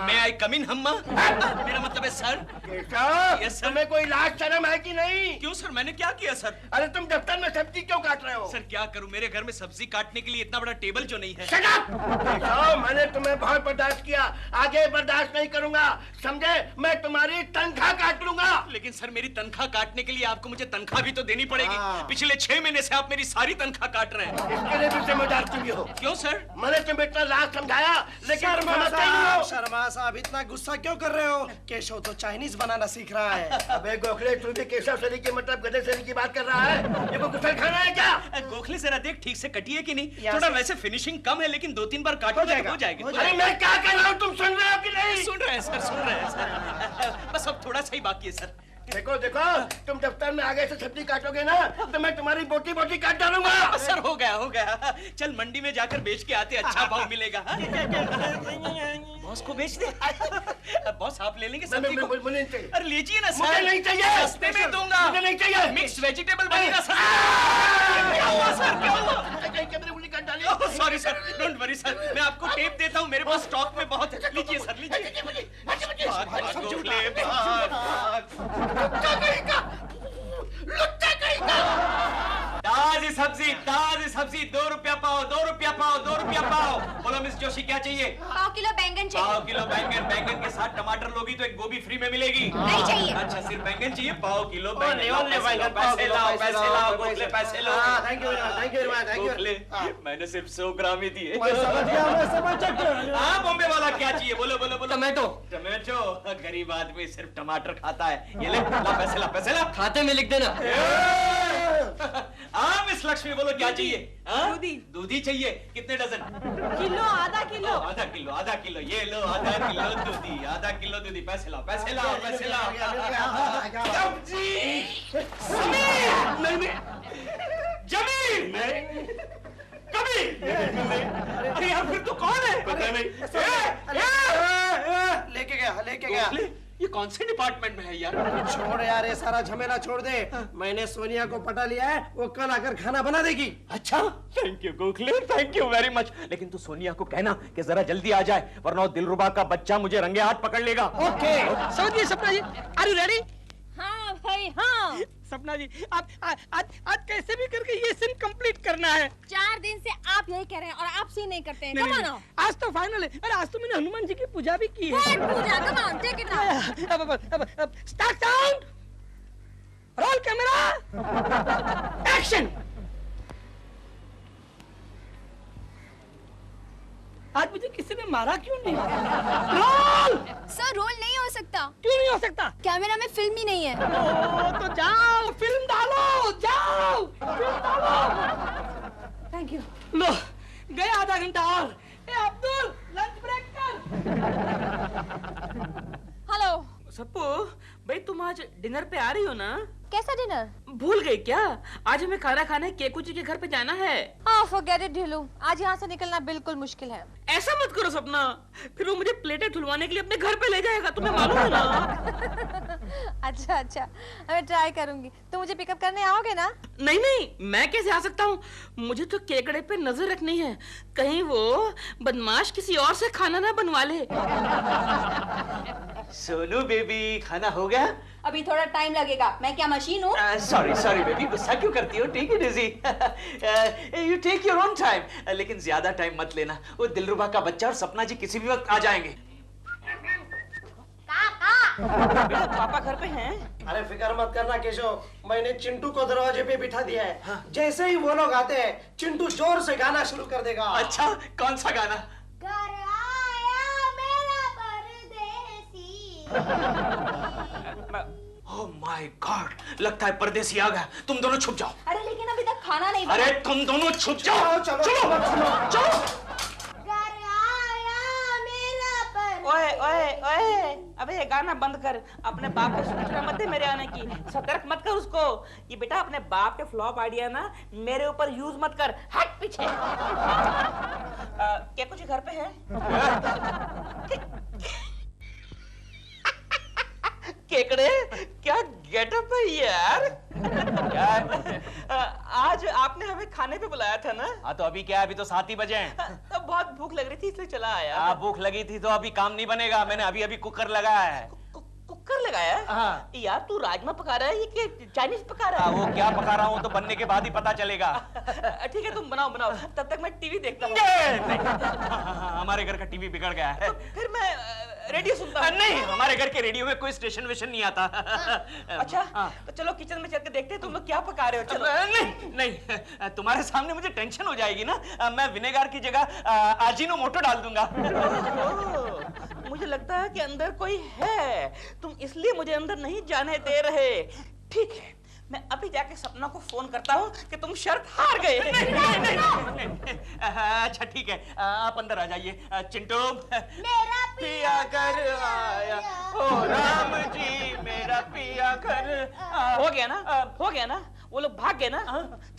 मैं आई कम इन हम्मा? मेरा मतलब है सर। Keshav, yes sir. तुम्हें कोई लाज शर्म है कि नहीं? क्यों सर, मैंने क्या किया सर? अरे तुम दफ्तर में सब्जी क्यों काट रहे हो? सर क्या करूं, मेरे घर में सब्जी काटने के लिए इतना बड़ा टेबल जो नहीं है। Shut up! केशव, मैंने तुम्हें बहुत बर्दाश्त किया, आगे बर्दाश्त नहीं करूंगा, समझे? मैं तुम्हारी तनख्वाह काट लूंगा। लेकिन सर मेरी तनख्वाह काटने के लिए आपको मुझे तनख्वाह भी तो देनी पड़ेगी। पिछले 6 महीने से आप मेरी सारी तनख्वाह काट रहे हैं। इसके लिए भी जिम्मेदार तुम ही हो। क्यों सर? मैंने तुम्हें इतना लाज समझाया, लेकिन तुम समझते नहीं हो। शर्मा साहब इतना गुस्सा क्यों कर रहे हो? केशव तो चाइनीज बनाना सीख रहा है। अबे गोखले, तू भी केशव सरी के मतलब गधे सरी की बात कर रहा है? ये कोई गुस्सा खाना है क्या? गोखले जरा देख ठीक से कटी है कि नहीं? थोड़ा वैसे फिनिशिंग कम है, लेकिन 2-3 बार काटो तो हो जाएगी। अरे मैं क्या कर रहा हूँ, तुम सुन रहे हो कि नहीं? सुन रहे हैं सर, सुन रहे हैं सर। बस अब थोड़ा सा ही बाकी है सर। देखो देखो, तुम दफ्तर में आगे से सब्जी काटोगे ना तो मैं तुम्हारी बोटी बोटी काट डालूंगा। सर हो गया। चल मंडी में जाकर बेच के आते, अच्छा भाव मिलेगा। बॉस को बेच दे। बॉस आप ले लेंगे सब्जी को? मुझे नहीं चाहिए। अरे लीजिए ना सर। मुझे नहीं चाहिए। सस्ते में दूंगा। मुझे नहीं चाहिए। मिक्स वेजिटेबल बनेगा सर। क्या हुआ सर, क्या हुआ? Sorry sir, don't worry sir, मैं आपको टेप देता हूँ, मेरे पास स्टॉक में बहुत है। लीजिए सर, लीजिए। ताजी सब्जी 2 रुपया पाव, 2 रुपया पाव, 2 रुपया पाव। बोलो मिस जोशी क्या चाहिए? पाव किलो बैंगन चाहिए। पाव किलो बैंगन। बैंगन के साथ टमाटर लोगी तो एक गोभी फ्री में मिलेगी। नहीं चाहिए। अच्छा सिर्फ बैंगन चाहिए? पाव किलो बैंगन। पैसे लाओ, पैसे लाओ गोखले, पैसे लो। Thank you thank you. Gokhale, मैंने सिर्फ 100 ग्राम ही दिए। समझ हाँ बॉम्बे वाला क्या चाहिए? बोलो बोलो बोलो। टमाटो। टमाटो? गरीब आदमी सिर्फ टमाटर खाता है। ये ले, ला पैसे ला, पैसे ला। खाते में लिख देना। हाँ मिस लक्ष्मी बोलो क्या चाहिए? दूधी। दूधी चाहिए? कितने डजन? किलो, आधा किलो। आधा किलो, आधा किलो। ये लो आधा किलो दूधी, आधा किलो दूधी। पैसे लाओ, पैसे लाओ, पैसे लाओ। नहीं जमीन कभी। अरे यार फिर तू कौन है? पता नहीं। लेके गया। ये कौन से डिपार्टमेंट में है यार? छोड़ यार, ये सारा झमेला छोड़ दे। मैंने सोनिया को पटा लिया है, वो कल आकर खाना बना देगी। अच्छा, thank you Gokhale, thank you very much. लेकिन तू सोनिया को कहना कि जरा जल्दी आ जाए, वरना दिलरुबा का बच्चा मुझे रंगे हाथ पकड़ लेगा। ओके समझिए सपना जी, आर यू रेडी? हाँ भाई हाँ। सपना जी आप आज कैसे भी करके ये सीन कंप्लीट करना है। 4 दिन से आप यही कह रहे हैं और आप सीन नहीं करते हैं। नहीं, कम नहीं, ऑन। आज तो फाइनल है। अरे आज तो मैंने हनुमान जी की पूजा भी की है। What Pooja? Come on, take it now. अब start sound, roll camera, action. आज मुझे किसी ने मारा क्यों नहीं? रोल। सर रोल नहीं हो सकता। क्यों नहीं हो सकता? कैमरा में फिल्म ही नहीं है। तो जाओ फिल्म डालो, जाओ फिल्म डालो। Thank you. लो गया आधा घंटा और। ए अब्दुल लंच ब्रेक कर। हेलो सप्पू भाई, तुम आज डिनर पे आ रही हो ना? कैसा डिनर? भूल गई क्या? आज हमें खाना खाने केकू जी के घर पे जाना है। फॉरगेट इट ढिलू, आज यहाँ से निकलना बिल्कुल मुश्किल है। ऐसा मत करो सपना, फिर वो मुझे प्लेटें धुलवाने के लिए अपने घर पे ले जाएगा, तुम्हें मालूम है ना? अच्छा मैं ट्राई करूंगी। तो मुझे पिकअप करने आओगे ना? नहीं, मैं कैसे आ सकता हूँ? मुझे तो केकड़े पे नजर रखनी है, कहीं वो बदमाश किसी और से खाना ना बनवा ले। सोनू बेबी, खाना हो गया? अभी थोड़ा टाइम लगेगा। मैं क्या मशीन हूँ? सॉरी बेबी, गुस्सा क्यों करती हो? Take it easy, you take your own time. लेकिन ज्यादा टाइम मत लेना, वो दिलरुबा का बच्चा और सपना जी किसी भी वक्त आ जाएंगे। बेटा पापा घर पे हैं? अरे फिक्र मत करना केशव, मैंने चिंटू को दरवाजे पे बिठा दिया है। हाँ। जैसे ही वो लोग आते हैं, चिंटू जोर से गाना शुरू कर देगा। अच्छा, कौन सा गाना? घर आया मेरा परदेसी। ओह माय गॉड, लगता है परदेसी आ गया। तुम दोनों छुप जाओ। अरे लेकिन अभी तक खाना नहीं बना। अरे तुम दोनों छुप जाओ। चलो। घर आया मेरा ओए, अबे ये गाना बंद कर। अपने बाप को सूचना मत दे मेरे आने की, सतर्क मत कर उसको। ये बेटा अपने बाप के फ्लॉप आइडिया ना मेरे ऊपर यूज मत कर, हट पीछे। क्या कुछ घर पे है? केकड़े क्या गेटअप है यार। क्या है? आज आपने हमें खाने पे बुलाया था ना? हाँ तो अभी क्या है, अभी तो 7 ही बजे हैं। तब बहुत भूख लग रही थी इसलिए चला आया। हाँ भूख लगी थी तो अभी काम नहीं बनेगा, मैंने अभी अभी कुकर लगाया है। कुकर लगाया? हाँ। यार तू राजमा पका रहा है ये कि चाइनीज पका रहा है? वो क्या पका रहा हूँ तो बनने के बाद ही पता चलेगा। ठीक है तुम बनाओ बनाओ, तब तक मैं टीवी देखता हूँ। हमारे घर का टीवी बिगड़ गया है। तो फिर मैं रेडियो सुनता हूँ। नहीं, हमारे घर के रेडियो में कोई स्टेशन वेशन नहीं आता। अच्छा तो चलो किचन में चल के देखते हैं तुम लोग क्या पका रहे हो। चलो। नहीं नहीं, तुम्हारे सामने मुझे टेंशन हो जाएगी ना, मैं विनेगार की जगह आजीनोमोटो डाल दूंगा। मुझे लगता है कि अंदर कोई है, तुम इसलिए मुझे अंदर नहीं जाने दे रहे। ठीक है, मैं अभी जाके सपना को फोन करता हूँ कि तुम शर्त हार गए। नहीं। अच्छा ठीक है, आप अंदर आ जाइए। चिंटू मेरा पिया घर आया, ओ राम जी मेरा पिया घर आया। हो गया ना, हो गया ना, वो लोग भाग गए ना।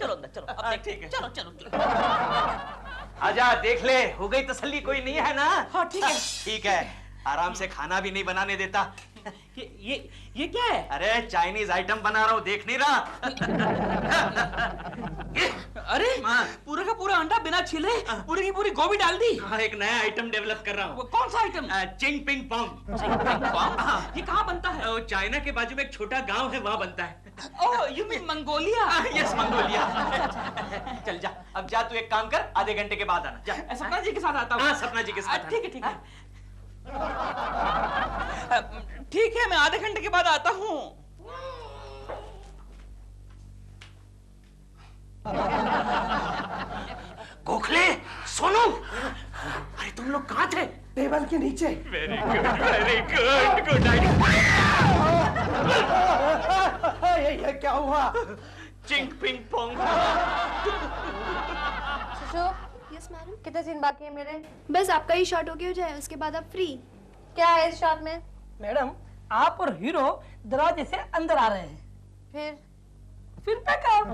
चलो अंदर चलो, अब देखते हैं। चलो चलो आजा, देख ले, हो गई तसल्ली, कोई नहीं है ना? हाँ ठीक है। ठीक है, आराम से खाना भी नहीं बनाने देता। ये क्या है? अरे चाइनीज आइटम बना रहा हूँ, देख नहीं रहा? अरे पूरा का पूरा अंडा बिना छिले पूरी की पूरी गोभी डाल दी। हाँ, एक नया आइटम डेवलप कर रहा हूँ। कौन सा आइटम? चिंग पिंग पोंग। ये कहाँ बनता है? वो चाइना के बाजू में एक छोटा गांव है, वहाँ बनता है। Oh, you mean Mongolia? Yes, Mongolia. चल जा, अब जा, तू एक काम कर, आधे घंटे के बाद आना। जा। सपना जी के साथ आता हूँ। हाँ, सपना जी के साथ। ठीक है ठीक है। ठीक है, मैं आधे घंटे के बाद आता हूँ। गोखले, सोनू, अरे तुम लोग कहाँ थे? टेबल के नीचे। वेरी गुड, गुड ये क्या हुआ? Ching ping pong. Sushu, yes madam. कितने सीन बाकी है मेरे? बस आपका ही शॉट हो गया हो जाए, उसके बाद आप फ्री। क्या है इस शॉट में? मैडम, आप और हीरो दरवाजे से अंदर आ रहे हैं। फिर पैकअप।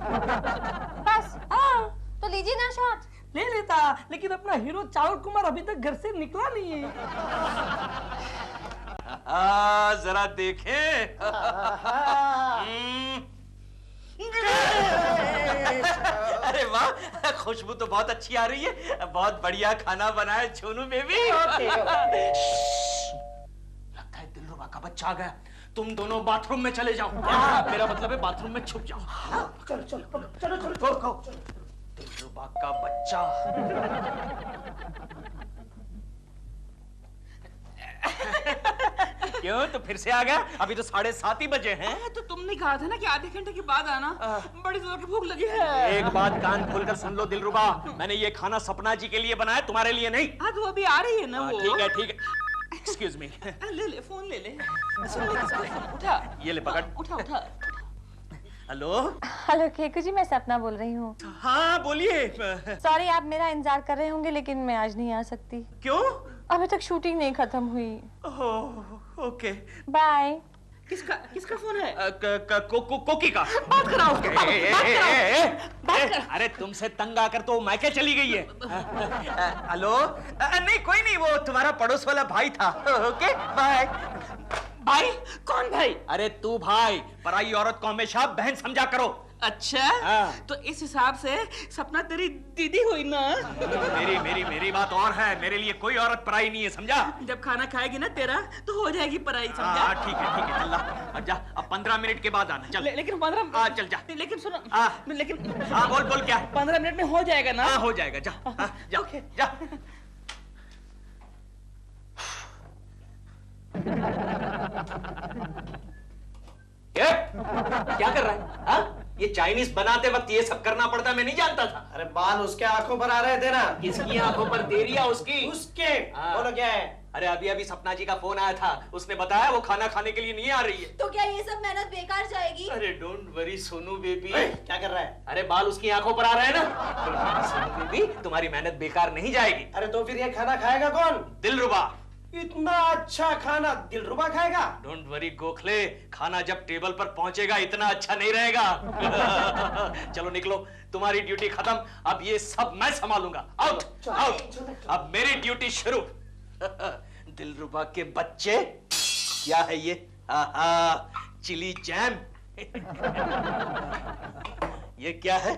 बस? हाँ, तो लीजिए ना शॉट। ले लेता, लेकिन अपना हीरो चावल कुमार अभी तक घर से निकला नहीं है। जरा देखे। अरे वाह, खुशबू तो बहुत अच्छी आ रही है, बहुत बढ़िया खाना बनाया छोनू बेबी। लगता है दिलरुबा का बच्चा आ गया, तुम दोनों बाथरूम में चले जाओ। मेरा मतलब है बाथरूम में छुप जाओ। चलो चलो चलो चलो। दिलरुबा का बच्चा। क्यों, तो फिर से आ गया? अभी तो 7:30 ही बजे हैं। तो तुमने कहा था ना कि आधे घंटे के बाद आना। बड़ी जोर की भूख लगी है। एक बात कान खोलकर सुन लो दिलरुबा, मैंने ये खाना सपना जी के लिए बनाया, तुम्हारे लिए नहीं। हाँ तो अभी आ रही है ना वो। ठीक है ठीक है। Excuse me. ले ले फोन ले ले। सुन ले किसका फोन, उठा। ये ले पकड़। उठा उठा। हेलो। हेलो केकू जी, मैं सपना बोल रही हूँ। हाँ बोलिए। सॉरी, आप मेरा इंतजार कर रहे होंगे लेकिन मैं आज नहीं आ सकती। क्यों? अभी तक शूटिंग नहीं खत्म हुई। ओह, ओके। बाय। किसका फोन है? कोकी का। बात कराओ। अरे तुमसे तंग आकर तो मायके चली गई है। हेलो। नहीं कोई नहीं, वो तुम्हारा पड़ोस वाला भाई था। Okay bye. भाई? कौन भाई? अरे तू भाई, पराई औरत को हमेशा बहन समझा करो। अच्छा। हाँ। तो इस हिसाब से सपना तेरी दीदी हुई ना? मेरी बात और है, मेरे लिए कोई औरत पराई नहीं है, समझा? जब खाना खाएगी ना तेरा तो हो जाएगी पराई, समझा? हाँ ठीक है चल अब जा, अब 15 मिनट के बाद आना। चल। लेकिन 15। हाँ चल जा। लेकिन सुनो। लेकिन हाँ बोल क्या? 15 मिनट में हो जाएगा ना? हाँ हो जाएगा, जा जा जा। क्या कर रहा है? हाँ? ये चाइनीज बनाते वक्त ये सब करना पड़ता, मैं नहीं जानता था। अरे बाल उसके आंखों पर आ रहे थे ना। किसकी आंखों पर, तेरी या उसकी? उसके। बोलो क्या है? अरे अभी सपना जी का फोन आया था, उसने बताया वो खाना खाने के लिए नहीं आ रही है। तो क्या ये सब मेहनत बेकार जाएगी? अरे डोंट वरी सोनू बेबी। क्या कर रहा है? अरे बाल उसकी आंखों पर आ रहे हैं ना। सोनू बेबी, तुम्हारी मेहनत बेकार नहीं जाएगी। अरे तो फिर ये खाना खाएगा कौन? दिलरुबा। इतना अच्छा खाना दिलरुबा खाएगा? डोंट वरी गोखले, खाना जब टेबल पर पहुंचेगा इतना अच्छा नहीं रहेगा। चलो निकलो, तुम्हारी ड्यूटी खत्म, अब ये सब मैं संभालूंगा। आउट आउट, अब मेरी ड्यूटी शुरू। दिलरुबा के बच्चे, क्या है ये? Chilli jam. ये क्या है?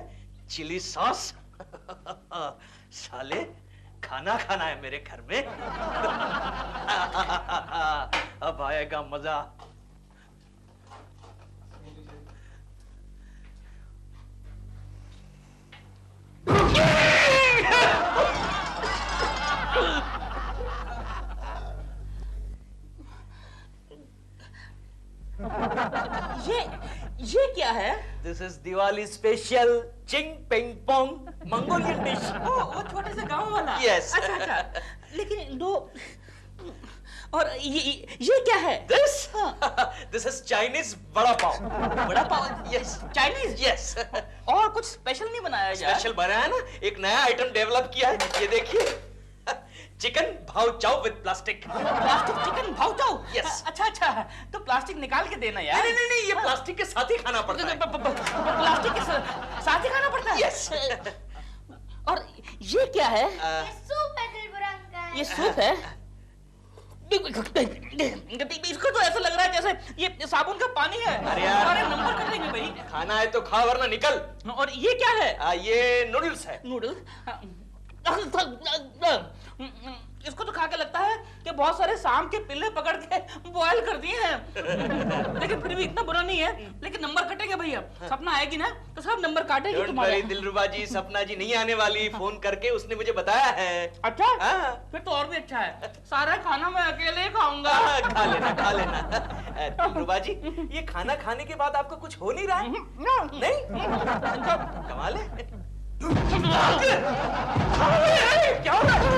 Chilli sauce. साले खाना खाना है मेरे घर में। अब आएगा मजा। ये क्या है? This is Diwali special ching ping pong Mongolian dish. वो छोटे से गांव वाला। Yes. अच्छा अच्छा, लेकिन दो और ये क्या है? This is Chinese vada pav. बड़ा पाव? यस। चाइनीज? यस। और कुछ स्पेशल नहीं बनाया जाए? स्पेशल बनाया ना, एक नया आइटम डेवलप किया है, ये देखिए। चिकन भाव चाव विद प्लास्टिक। प्लास्टिक चिकन भाव चाव? यस। अच्छा अच्छा, तो प्लास्टिक निकाल के देना यार। नहीं नहीं नहीं, ये प्लास्टिक के साथ ही खाना पड़ता है। प्लास्टिक के साथ ही खाना पड़ता है? यस। और ये क्या है? ये सूप है दिलबरा अंकल। ये सूप है? इसको तो ऐसा लग रहा है जैसे ये साबुन का पानी है। अरे यार। अरे नंबर कर देंगे भाई। खाना है तो खा वरना निकल। और ये क्या है? ये नूडल्स है। नूडल्स? इसको तो खा के लगता है कि बहुत सारे सांप के पिल्ले पकड़ के बॉयल कर दिए हैं। लेकिन फिर भी इतना बुरा नहीं है। लेकिन नंबर कटेंगे भैया। सपना आएगी ना तो सब नंबर काटेगी तुम्हारे। दिलरुबा जी, सपना जी नहीं आने वाली, फोन करके उसने मुझे बताया है। अच्छा? हाँ। फिर तो और भी अच्छा है, सारा खाना मैं अकेले ही खाऊंगा। खा लेना खा लेना। दिलरुबा जी, ये खाना खाने के बाद आपको कुछ हो नहीं रहा है? नहीं? कमाल है। क्या हो रहा है?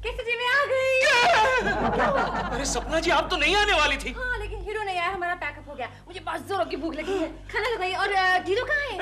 कैसे जी मैं आ गई। अरे सपना जी, आप तो नहीं आने वाली थी। हाँ, लेकिन हीरो नहीं आया, हमारा पैकअप हो गया। मुझे बहुत जोरों की भूख लगी है, खाना लगाइए। और हीरो कहाँ है?